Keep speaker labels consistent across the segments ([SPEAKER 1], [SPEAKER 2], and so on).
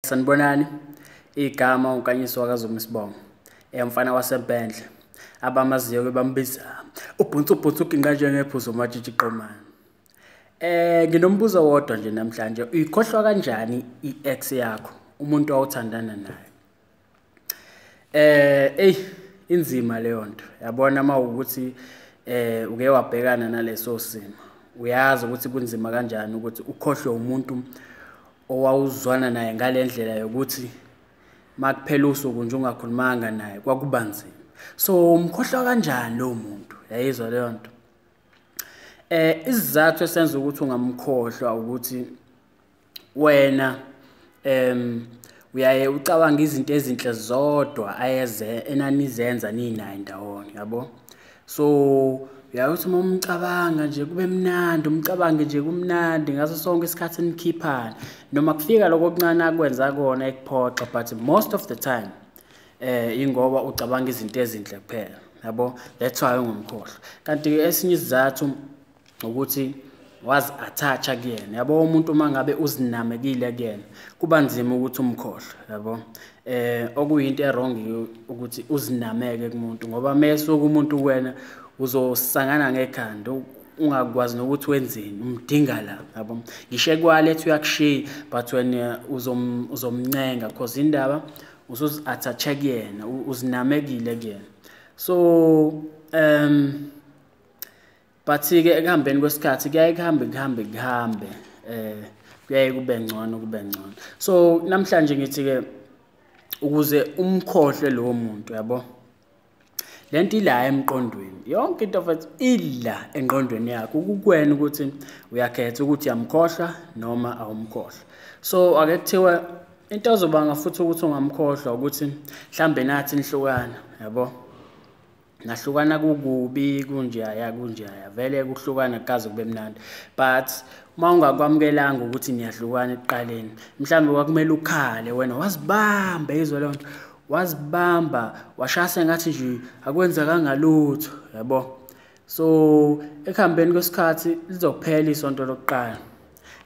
[SPEAKER 1] Sanibonani, igama uNkanyiswa kaZuma mfana wasempendle abamaziyo bambiza ubhuntsubhuntshu uginqa njengephuzo matshitshi qomane. Nginombuzo wodwa nje namhlanje, uyikhohlwa kanjani i-ex yakho, umuntu awuthandana naye? Inzima leyo nto. Yabona mawukuthi uke wabhekana naleso simo. Uyazi ukuthi kunzima kanjani ukuthi ukhohlwe umuntu owawuzwana naye ngalendlela yokuthi makuphela usuku nje ungakhulumanga naye kwakuba nzima. So umkhohlwa kanjani lo muntu? Yayizwa leyo nto. Isizathu esenza ukuthi ungamkhohlwa ukuthi wena uyaye ucabanga izinto ezinhle zodwa enanizenza ninaye ndawonye, yabo. So uyakuthi uma umcabanga nje kube mnandi, umcabange nje kumnandi ngaso sonke isikhathi nikhiphana, noma kufika lokho okuncane akwenza kona ekuphoxa, but most of the time ingoba ucabanga izinto ezinhle kuphela, yabo. That's why ungumkhohlwa. Kanti esinye isizathu ukuthi wazi attach kuyena, yabo. Umuntu mangabe uzinamekile kuyena kuba nzima ukuthi umkhohlwe, yabo. Okuyinto errong ukuthi uzinameke kumuntu, ngoba mase umuntu wena uzosangana ngekhanda ungakwazi nokuthi wenzeni, umdinga la, yabo. Ngisho kwalethi uyakushiya but wena uzomncenga because indaba usuzi-attach kuyena, uzinamekile kuyena. So but-ke ekuhambeni kwesikhathi kuyaye kuhambe kuyaye kube ngcono. So namhlanje ngithi-ke ukuze umkhohlwe lowo muntu, yabo, lento ila emqondweni, yonke into mfethu ila engqondweni yakho, ukukwena ukuthi uyakhetha ukuthi uyamkhohlwa noma awumkhohlwa. So ake kuthiwe into ozobanga futhi ukuthi ungamkhohlwa ukuthi mhlambe nathi nihlukana, yabo. Nahlukana kukubi kunjaya vele kuhlukana kukaze kube mnandi, but uma ungakwamukelanga ukuthi niyahlukana ekuqaleni, mhlambe kwakumele ukhale wena, wazibamba izwe leyo nto, wazibamba washaya ngathi nje akwenzakanga lutho, yabo. So ekuhambeni kwesikhathi lizokuphela isonto lokuqala,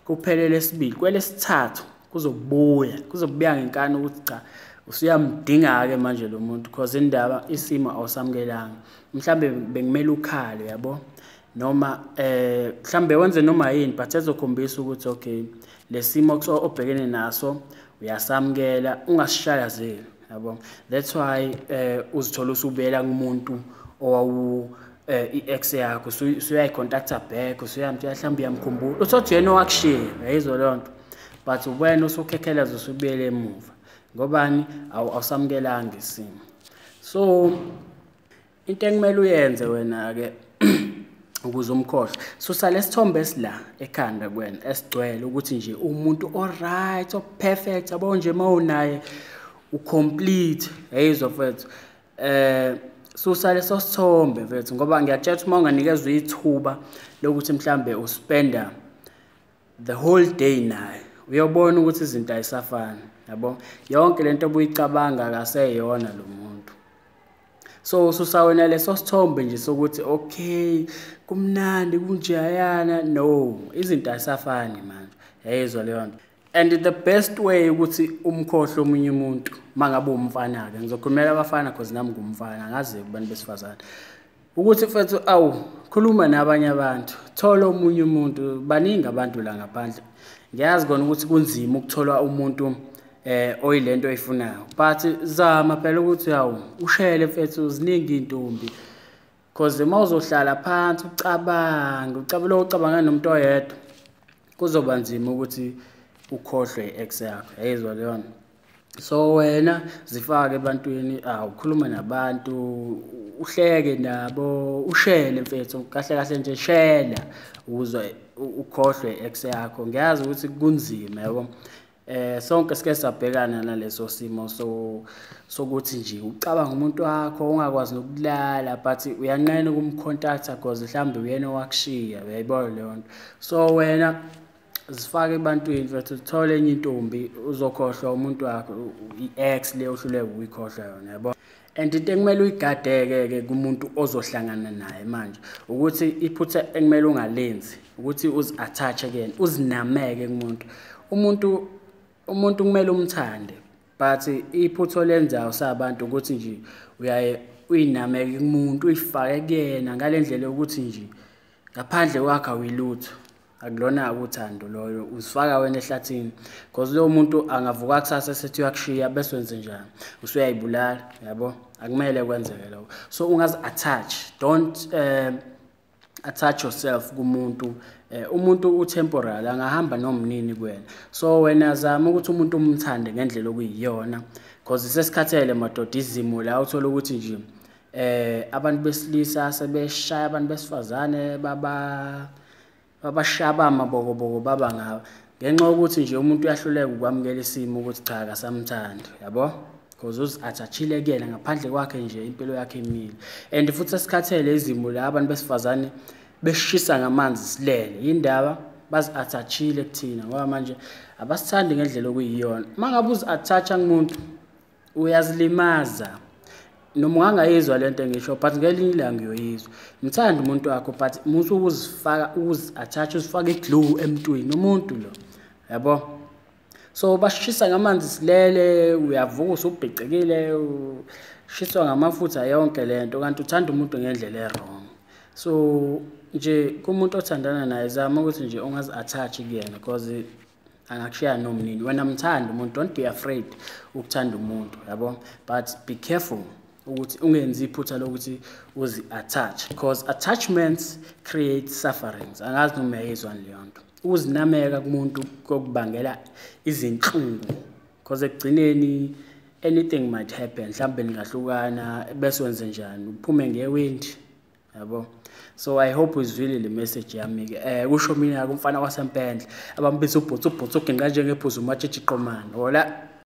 [SPEAKER 1] kuphele lesibili, kwelesithathu kuzobuya ngenkani ukuthi cha usuyamdinga-ke manje lo muntu because indaba isimo awusamukelanga. Mhlambe bengimele ukhale, yabo, noma mhlambe wenze noma yini but ezokhombisa ukuthi okay lesimo obhekene naso uyasamukela, ungasishayazeli, yabo. That's why uzithola usubuyela kumuntu owawu i-ex yakho, usuyayicontacta back, usuyamthi mhlambe uyamkhumbula uthi yena owakushiya, yayizwa leyo nto, but wena usukhekheleza usubuyele emuva ngobani awusamukelanga isimo. So into ekumele uyenze wena-ke ukuze umkhohlwe, susa lesithombe esila ekhanda kuwena esigcwele ukuthi nje umuntu alright, perfect, yabo. Nje mawunaye ucomplete, yayizwa mfethu. Susa leso sithombe mfethu, ngoba ngiyakutshela ukuthi uma unganikezwe ithuba lokuthi mhlambe uspenda the whole day naye, uyobona ukuthi izinto ayisafani, yabo. Yonke lento obuyicabanga akaseyona lo muntu. So ususa wena leso sithombe nje sokuthi okay kumnandi kunjayana, no, izinto ayisafani manje, yayizwa leyo nto. And the best way ukuthi umkhohlwe omunye umuntu mangabe umfana-ke, ngizokhulumela abafana because nami ngumfana, ngazi kubantu besifazane, ukuthi mfethu khuluma nabanye abantu, thola omunye umuntu. Baningi abantu la ngaphandle, ngiyazi kona ukuthi kunzima ukuthola umuntu oyilento oyifunayo, but zama phela ukuthi ushele mfethu, ziningi intombi because uma uzohlala phansi ucabanga nomuntu oyedwa kuzoba nzima ukuthi ukhohlwe i-ex yakho, yayizwa leyo nto. So wena zifake ebantwini, ukhuluma nabantu, uhleke nabo, ushele mfethu, kahle nje shela ukuze ukhohlwe i-ex yakho. Ngiyazi ukuthi kunzima, yabo. Sonke sike sabhekana naleso simo sokuthi nje ucabanga umuntu wakho ungakwazi nokulala, but uyanqena ukumcontacta because mhlambe uyena owakushiya, uyayibona leyo nto. So wena zifake ebantwini mfethu, uthole enye intombi, uzokhohlwa umuntu wakho, i-ex le ohluleke ukuyikhohlwa yona, yabo. And into ekumele uyigade-ke kumuntu ozohlangana naye manje ukuthi iphutha ekumele ungalenzi ukuthi uzi-attach kuyena, uzinameke kumuntu. Umuntu umuntu kumele umthande, but iphutho lenzayo sabantu ukuthi nje uyaye uyinameke kumuntu uyifake kuyena ngalendlela yokuthi nje ngaphandle kwakhe awuyilutho. Akulona uthando loyo, uzifaka wena ehlathini, because lowo muntu angavuka kusasa sethi uyakushiya bese wenze njani, usuyayibulala, yabo. Akumele kwenzeke lokho. So ungazi attach, don't attach yourself kumuntu. Umuntu utemporary angahamba nomnini kuwena, so wena zama ukuthi umuntu umthande ngendlela okuyiyona, because sesikhathele madoda izimo la uthola ukuthi nje abantu besilisa sebeshaya abantu besifazane babashaba amabokoboko baba ngawo ngenxa ukuthi nje umuntu uyahluleka ukwamukela isimo ukuthi cha akasamthandi, yabo, because uzi-attachile kuyena ngaphandle kwakhe nje impilo yakhe emile. And futhi sesikhathele izimo la abantu besifazane beshisa ngamanzi silele, indaba bazi-attachile kuthina ngoba manje abasithandi ngendlela okuyiyona. Mangabe uzi-attacha kumuntu uyazilimaza, noma ungangayizwa lento ngisho but ngelinye ilanga uyoyizwa. Mthanda umuntu wakho but musu uzifaka uzi-attach, uzifaka iglue emntwini umuntu lo, yabo. So bashisa ngamanzi silele, uyavuka usubhecekile, ushiswa ngamafutha yonke lento kanti uthanda umuntu ngendlela e-wrong. So nje kumuntu othandana naye zama ukuthi nje ungazi-attach kuyena because angakushiya nomnini. Wena mthanda umuntu, don't be afraid ukuthanda umuntu, yabo, but be careful ukuthi ungenzi iphutha lokuthi uzi-attach, because attachments create sufferings. Angazi noma uyayizwa leyo nto, uzinameka kumuntu kokubangela izinhlungu, because ekugcineni anything might happen. Mhlawumbe ningahlukana bese wenze njani, uphume ngewindi, yabo. So I hope uzwile le message yami ke. Kusho mina kumfana kwaSempendle abambisa ubhutsu ubhutsu ngenqa njengephuzu umatshitshi qomane. Hola.